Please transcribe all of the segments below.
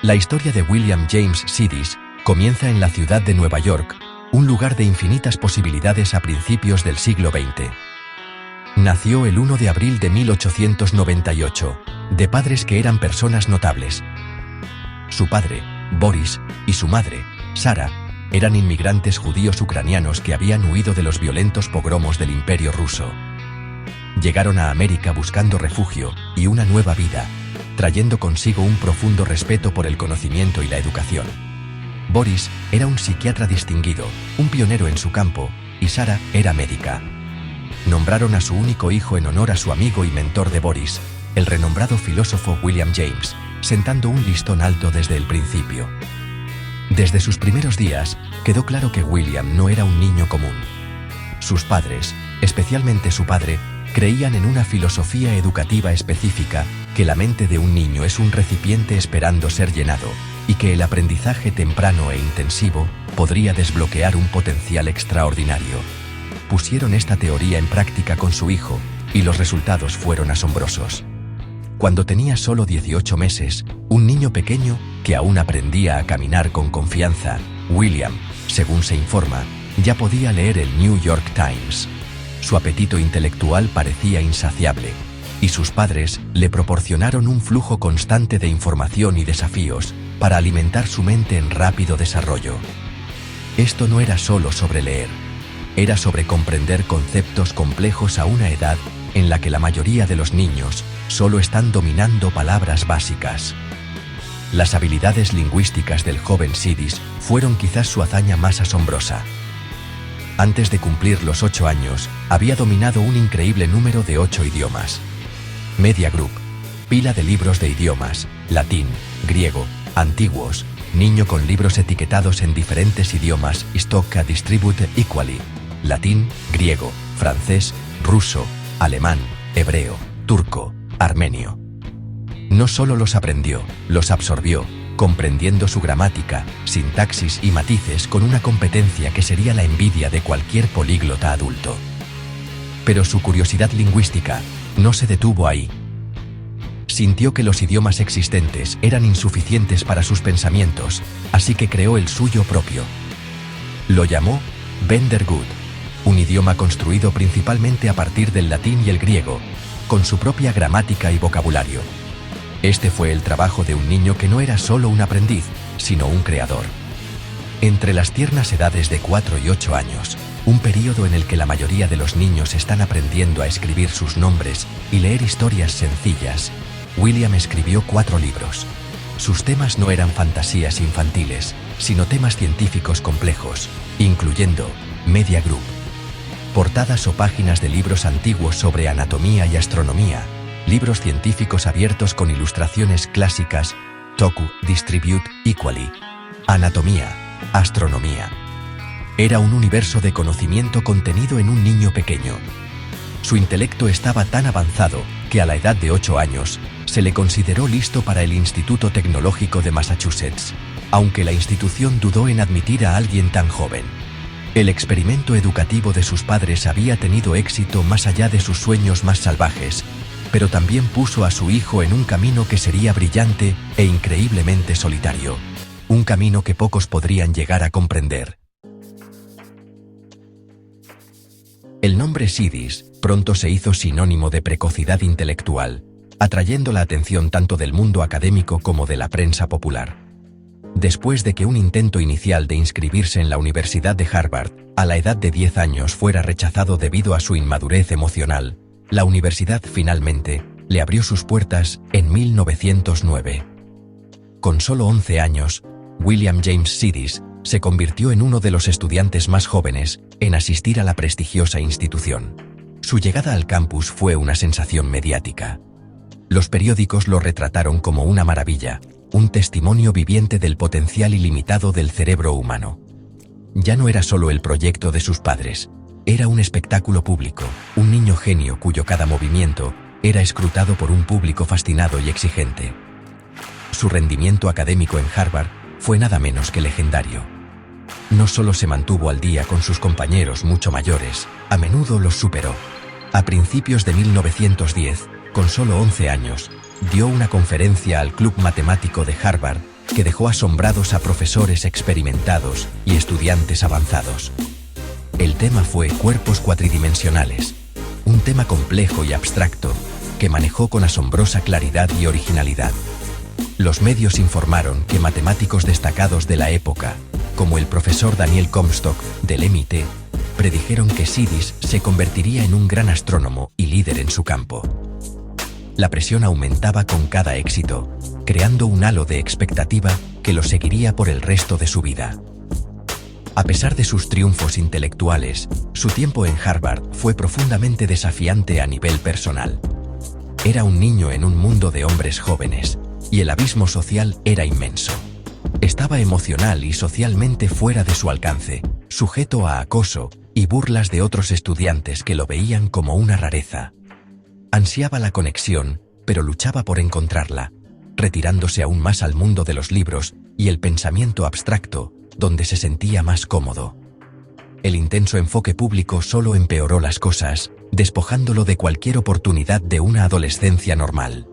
La historia de William James Sidis comienza en la ciudad de Nueva York, un lugar de infinitas posibilidades a principios del siglo XX. Nació el 1 de abril de 1898, de padres que eran personas notables. Su padre, Boris, y su madre, Sara, eran inmigrantes judíos ucranianos que habían huido de los violentos pogromos del Imperio ruso. Llegaron a América buscando refugio y una nueva vida, trayendo consigo un profundo respeto por el conocimiento y la educación. Boris era un psiquiatra distinguido, un pionero en su campo, y Sara era médica. Nombraron a su único hijo en honor a su amigo y mentor de Boris, el renombrado filósofo William James, sentando un listón alto desde el principio. Desde sus primeros días, quedó claro que William no era un niño común. Sus padres, especialmente su padre, creían en una filosofía educativa específica, que la mente de un niño es un recipiente esperando ser llenado, y que el aprendizaje temprano e intensivo podría desbloquear un potencial extraordinario. Pusieron esta teoría en práctica con su hijo, y los resultados fueron asombrosos. Cuando tenía solo 18 meses, un niño pequeño, que aún aprendía a caminar con confianza, William, según se informa, ya podía leer el New York Times. Su apetito intelectual parecía insaciable, y sus padres le proporcionaron un flujo constante de información y desafíos para alimentar su mente en rápido desarrollo. Esto no era solo sobre leer, era sobre comprender conceptos complejos a una edad en la que la mayoría de los niños solo están dominando palabras básicas. Las habilidades lingüísticas del joven Sidis fueron quizás su hazaña más asombrosa. Antes de cumplir los 8 años, había dominado un increíble número de 8 idiomas. Media Group, pila de libros de idiomas, latín, griego, antiguos, niño con libros etiquetados en diferentes idiomas, Istocca Distribute Equally, latín, griego, francés, ruso, alemán, hebreo, turco, armenio. No solo los aprendió, los absorbió, comprendiendo su gramática, sintaxis y matices con una competencia que sería la envidia de cualquier políglota adulto. Pero su curiosidad lingüística no se detuvo ahí. Sintió que los idiomas existentes eran insuficientes para sus pensamientos, así que creó el suyo propio. Lo llamó Vendergut, un idioma construido principalmente a partir del latín y el griego, con su propia gramática y vocabulario. Este fue el trabajo de un niño que no era solo un aprendiz, sino un creador. Entre las tiernas edades de 4 y 8 años, un período en el que la mayoría de los niños están aprendiendo a escribir sus nombres y leer historias sencillas, William escribió 4 libros. Sus temas no eran fantasías infantiles, sino temas científicos complejos, incluyendo Media Group, portadas o páginas de libros antiguos sobre anatomía y astronomía, libros científicos abiertos con ilustraciones clásicas, Toku Distribute Equally, anatomía, astronomía. Era un universo de conocimiento contenido en un niño pequeño. Su intelecto estaba tan avanzado que a la edad de 8 años se le consideró listo para el Instituto Tecnológico de Massachusetts, aunque la institución dudó en admitir a alguien tan joven. El experimento educativo de sus padres había tenido éxito más allá de sus sueños más salvajes, pero también puso a su hijo en un camino que sería brillante e increíblemente solitario, un camino que pocos podrían llegar a comprender. El nombre Sidis pronto se hizo sinónimo de precocidad intelectual, atrayendo la atención tanto del mundo académico como de la prensa popular. Después de que un intento inicial de inscribirse en la Universidad de Harvard, a la edad de 10 años, fuera rechazado debido a su inmadurez emocional, la universidad finalmente le abrió sus puertas en 1909. Con solo 11 años, William James Sidis se convirtió en uno de los estudiantes más jóvenes en asistir a la prestigiosa institución. Su llegada al campus fue una sensación mediática. Los periódicos lo retrataron como una maravilla, un testimonio viviente del potencial ilimitado del cerebro humano. Ya no era solo el proyecto de sus padres, era un espectáculo público, un niño genio cuyo cada movimiento era escrutado por un público fascinado y exigente. Su rendimiento académico en Harvard fue nada menos que legendario. No solo se mantuvo al día con sus compañeros mucho mayores, a menudo los superó. A principios de 1910, con solo 11 años, dio una conferencia al Club Matemático de Harvard que dejó asombrados a profesores experimentados y estudiantes avanzados. El tema fue cuerpos cuatridimensionales, un tema complejo y abstracto que manejó con asombrosa claridad y originalidad. Los medios informaron que matemáticos destacados de la época, como el profesor Daniel Comstock del MIT, predijeron que Sidis se convertiría en un gran astrónomo y líder en su campo. La presión aumentaba con cada éxito, creando un halo de expectativa que lo seguiría por el resto de su vida. A pesar de sus triunfos intelectuales, su tiempo en Harvard fue profundamente desafiante a nivel personal. Era un niño en un mundo de hombres jóvenes, y el abismo social era inmenso. Estaba emocional y socialmente fuera de su alcance, sujeto a acoso y burlas de otros estudiantes que lo veían como una rareza. Ansiaba la conexión, pero luchaba por encontrarla, retirándose aún más al mundo de los libros y el pensamiento abstracto, donde se sentía más cómodo. El intenso enfoque público solo empeoró las cosas, despojándolo de cualquier oportunidad de una adolescencia normal.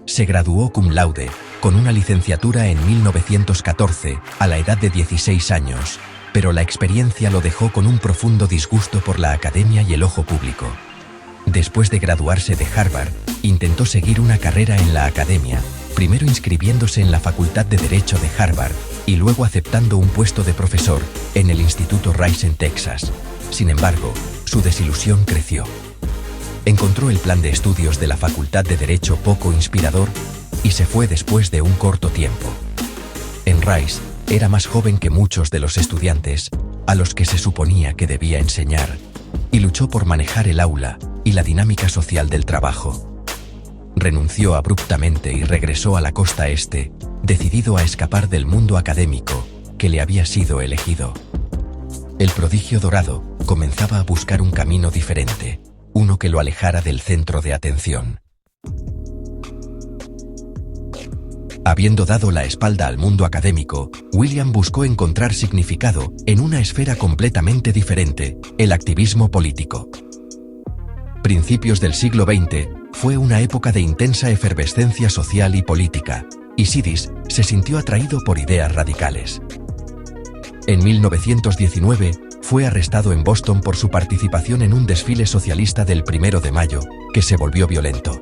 Se graduó cum laude, con una licenciatura en 1914, a la edad de 16 años, pero la experiencia lo dejó con un profundo disgusto por la academia y el ojo público. Después de graduarse de Harvard, intentó seguir una carrera en la academia, primero inscribiéndose en la Facultad de Derecho de Harvard y luego aceptando un puesto de profesor en el Instituto Rice en Texas. Sin embargo, su desilusión creció. Encontró el plan de estudios de la Facultad de Derecho poco inspirador y se fue después de un corto tiempo. En Rice, era más joven que muchos de los estudiantes, a los que se suponía que debía enseñar, y luchó por manejar el aula y la dinámica social del trabajo. Renunció abruptamente y regresó a la costa este, decidido a escapar del mundo académico que le había sido elegido. El prodigio dorado comenzaba a buscar un camino diferente, uno que lo alejara del centro de atención. Habiendo dado la espalda al mundo académico, William buscó encontrar significado en una esfera completamente diferente, el activismo político. Principios del siglo XX fue una época de intensa efervescencia social y política, y Sidis se sintió atraído por ideas radicales. En 1919, fue arrestado en Boston por su participación en un desfile socialista del 1 de mayo, que se volvió violento.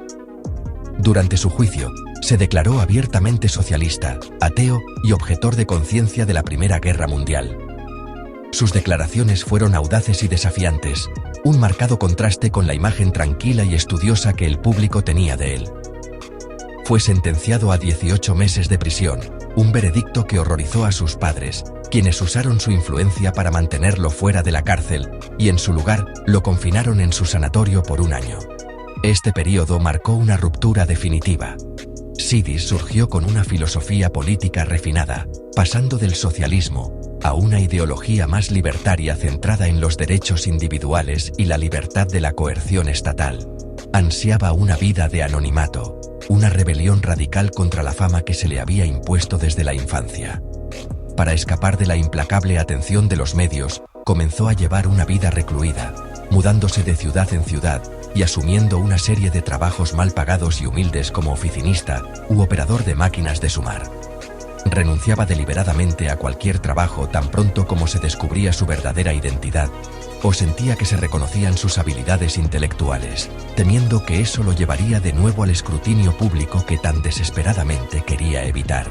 Durante su juicio, se declaró abiertamente socialista, ateo y objetor de conciencia de la Primera Guerra Mundial. Sus declaraciones fueron audaces y desafiantes, un marcado contraste con la imagen tranquila y estudiosa que el público tenía de él. Fue sentenciado a 18 meses de prisión, un veredicto que horrorizó a sus padres, quienes usaron su influencia para mantenerlo fuera de la cárcel, y en su lugar, lo confinaron en su sanatorio por un año. Este período marcó una ruptura definitiva. Sidis surgió con una filosofía política refinada, pasando del socialismo a una ideología más libertaria centrada en los derechos individuales y la libertad de la coerción estatal. Ansiaba una vida de anonimato, una rebelión radical contra la fama que se le había impuesto desde la infancia. Para escapar de la implacable atención de los medios, comenzó a llevar una vida recluida, mudándose de ciudad en ciudad y asumiendo una serie de trabajos mal pagados y humildes como oficinista u operador de máquinas de sumar. Renunciaba deliberadamente a cualquier trabajo tan pronto como se descubría su verdadera identidad, o sentía que se reconocían sus habilidades intelectuales, temiendo que eso lo llevaría de nuevo al escrutinio público que tan desesperadamente quería evitar.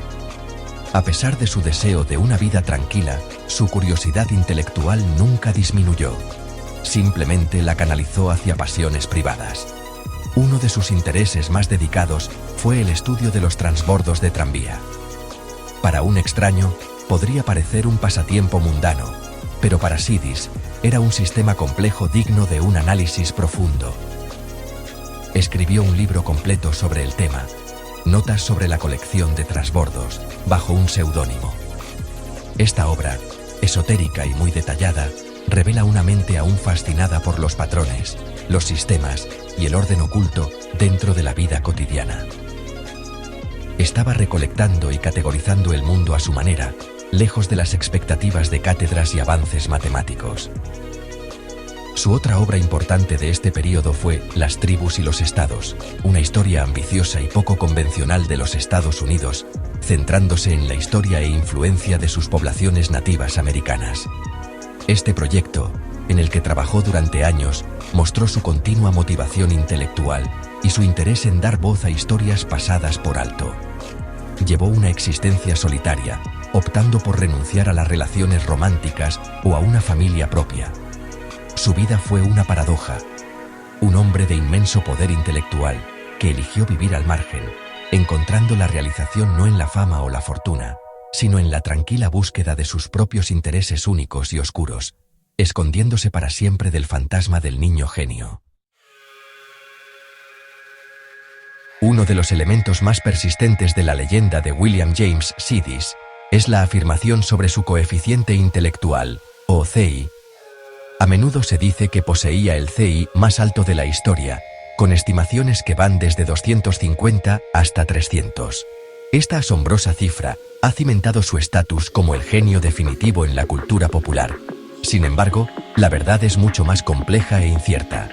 A pesar de su deseo de una vida tranquila, su curiosidad intelectual nunca disminuyó. Simplemente la canalizó hacia pasiones privadas. Uno de sus intereses más dedicados fue el estudio de los transbordos de tranvía. Para un extraño, podría parecer un pasatiempo mundano, pero para Sidis era un sistema complejo digno de un análisis profundo. Escribió un libro completo sobre el tema, Notas sobre la colección de transbordos, bajo un seudónimo. Esta obra, esotérica y muy detallada, revela una mente aún fascinada por los patrones, los sistemas y el orden oculto dentro de la vida cotidiana. Estaba recolectando y categorizando el mundo a su manera, lejos de las expectativas de cátedras y avances matemáticos. Su otra obra importante de este período fue Las tribus y los estados, una historia ambiciosa y poco convencional de los Estados Unidos, centrándose en la historia e influencia de sus poblaciones nativas americanas. Este proyecto, en el que trabajó durante años, mostró su continua motivación intelectual y su interés en dar voz a historias pasadas por alto. Llevó una existencia solitaria, optando por renunciar a las relaciones románticas o a una familia propia. Su vida fue una paradoja. Un hombre de inmenso poder intelectual que eligió vivir al margen, encontrando la realización no en la fama o la fortuna, sino en la tranquila búsqueda de sus propios intereses únicos y oscuros, escondiéndose para siempre del fantasma del niño genio. Uno de los elementos más persistentes de la leyenda de William James Sidis es la afirmación sobre su coeficiente intelectual, o CI. A menudo se dice que poseía el CI más alto de la historia, con estimaciones que van desde 250 hasta 300. Esta asombrosa cifra ha cimentado su estatus como el genio definitivo en la cultura popular. Sin embargo, la verdad es mucho más compleja e incierta.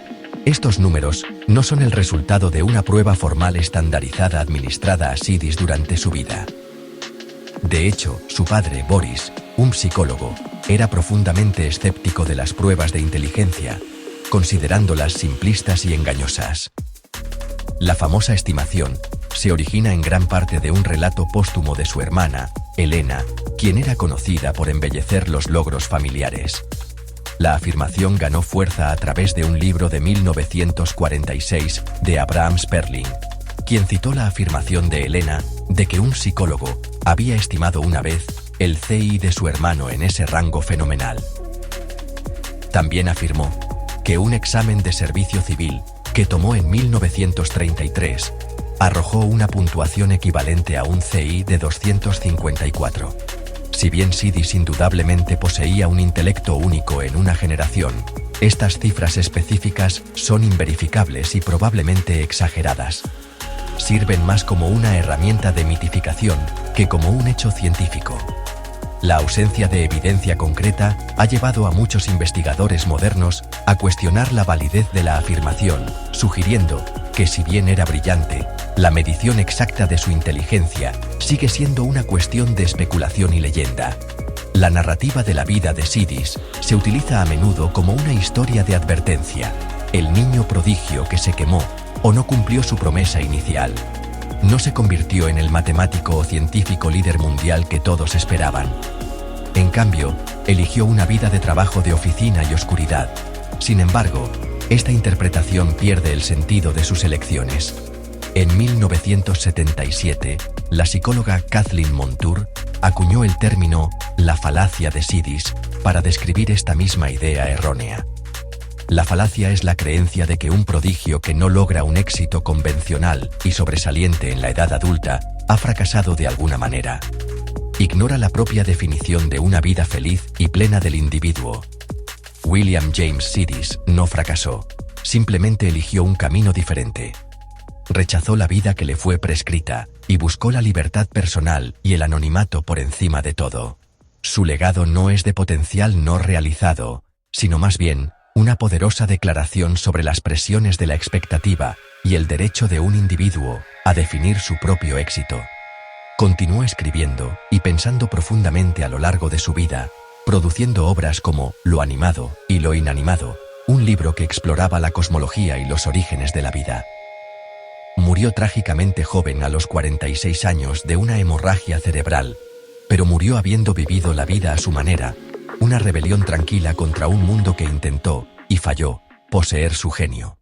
Estos números no son el resultado de una prueba formal estandarizada administrada a Sidis durante su vida. De hecho, su padre, Boris, un psicólogo, era profundamente escéptico de las pruebas de inteligencia, considerándolas simplistas y engañosas. La famosa estimación se origina en gran parte de un relato póstumo de su hermana, Elena, quien era conocida por embellecer los logros familiares. La afirmación ganó fuerza a través de un libro de 1946 de Abraham Sperling, quien citó la afirmación de Elena de que un psicólogo había estimado una vez el CI de su hermano en ese rango fenomenal. También afirmó que un examen de servicio civil que tomó en 1933 arrojó una puntuación equivalente a un CI de 254. Si bien Sidis indudablemente poseía un intelecto único en una generación, estas cifras específicas son inverificables y probablemente exageradas. Sirven más como una herramienta de mitificación que como un hecho científico. La ausencia de evidencia concreta ha llevado a muchos investigadores modernos a cuestionar la validez de la afirmación, sugiriendo que si bien era brillante, la medición exacta de su inteligencia sigue siendo una cuestión de especulación y leyenda. La narrativa de la vida de Sidis se utiliza a menudo como una historia de advertencia, el niño prodigio que se quemó o no cumplió su promesa inicial. No se convirtió en el matemático o científico líder mundial que todos esperaban. En cambio, eligió una vida de trabajo de oficina y oscuridad. Sin embargo, esta interpretación pierde el sentido de sus elecciones. En 1977, la psicóloga Kathleen Montour acuñó el término «la falacia de Sidis» para describir esta misma idea errónea. La falacia es la creencia de que un prodigio que no logra un éxito convencional y sobresaliente en la edad adulta ha fracasado de alguna manera. Ignora la propia definición de una vida feliz y plena del individuo. William James Sidis no fracasó, simplemente eligió un camino diferente. Rechazó la vida que le fue prescrita y buscó la libertad personal y el anonimato por encima de todo. Su legado no es de potencial no realizado, sino más bien una poderosa declaración sobre las presiones de la expectativa y el derecho de un individuo a definir su propio éxito. Continuó escribiendo y pensando profundamente a lo largo de su vida, produciendo obras como Lo animado y lo inanimado, un libro que exploraba la cosmología y los orígenes de la vida. Murió trágicamente joven a los 46 años de una hemorragia cerebral, pero murió habiendo vivido la vida a su manera, una rebelión tranquila contra un mundo que intentó, y falló, poseer su genio.